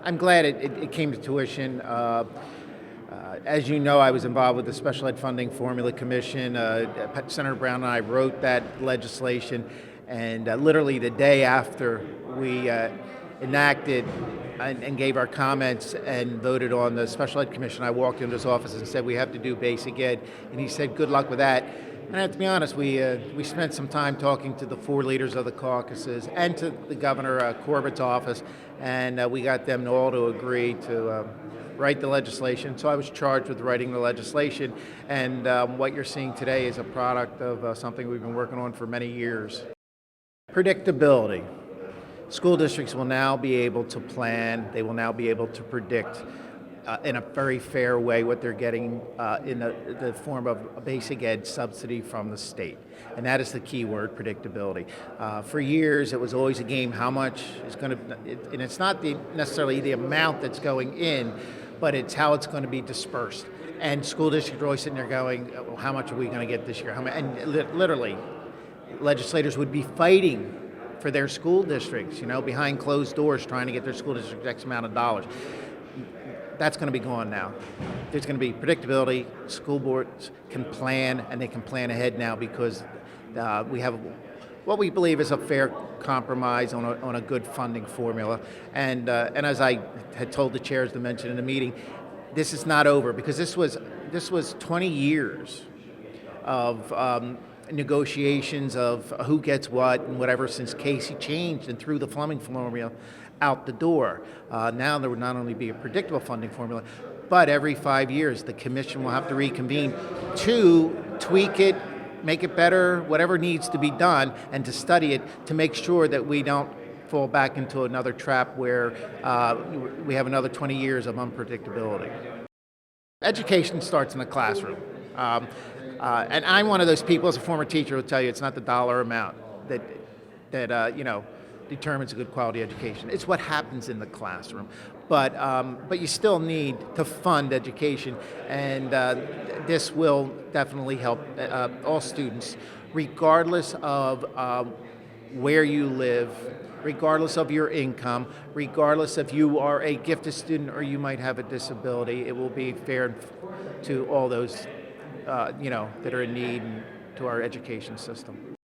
I'm glad it came to tuition. As you know, I was involved with the Special Ed Funding Formula Commission. Senator Brown and I wrote that legislation, and literally the day after we enacted and gave our comments and voted on the Special Ed Commission, I walked into his office and said, "We have to do basic ed," and he said, "Good luck with that." And I have to be honest, we spent some time talking to the four leaders of the caucuses and to the Governor Corbett's office, and we got them all to agree to write the legislation. So I was charged with writing the legislation, and what you're seeing today is a product of something we've been working on for many years. Predictability. School districts will now be able to plan, they will now be able to predict in a very fair way what they're getting in the form of a basic ed subsidy from the state. And that is the key word, predictability. For years, it was always a game, how much is going to, and it's not necessarily the amount that's going in, but it's how it's going to be dispersed. And school districts are always sitting there going, well, how much are we going to get this year? And literally, legislators would be fighting for their school districts, behind closed doors, trying to get their school district X amount of dollars. That's going to be gone now. There's going to be predictability. School boards can plan, and they can plan ahead now because we have what we believe is a fair compromise on a good funding formula. And as I had told the chairs to mention in the meeting, this is not over because this was 20 years of negotiations of who gets what and whatever since Casey changed and threw the funding formula out the door. Now there would not only be a predictable funding formula, but every 5 years the commission will have to reconvene to tweak it, make it better, whatever needs to be done, and to study it to make sure that we don't fall back into another trap where we have another 20 years of unpredictability. Education starts in the classroom. And I'm one of those people, as a former teacher, who will tell you it's not the dollar amount that determines a good quality education. It's what happens in the classroom. But you still need to fund education, and this will definitely help all students, regardless of where you live, regardless of your income, regardless if you are a gifted student or you might have a disability. It will be fair to all those that are in need to our education system.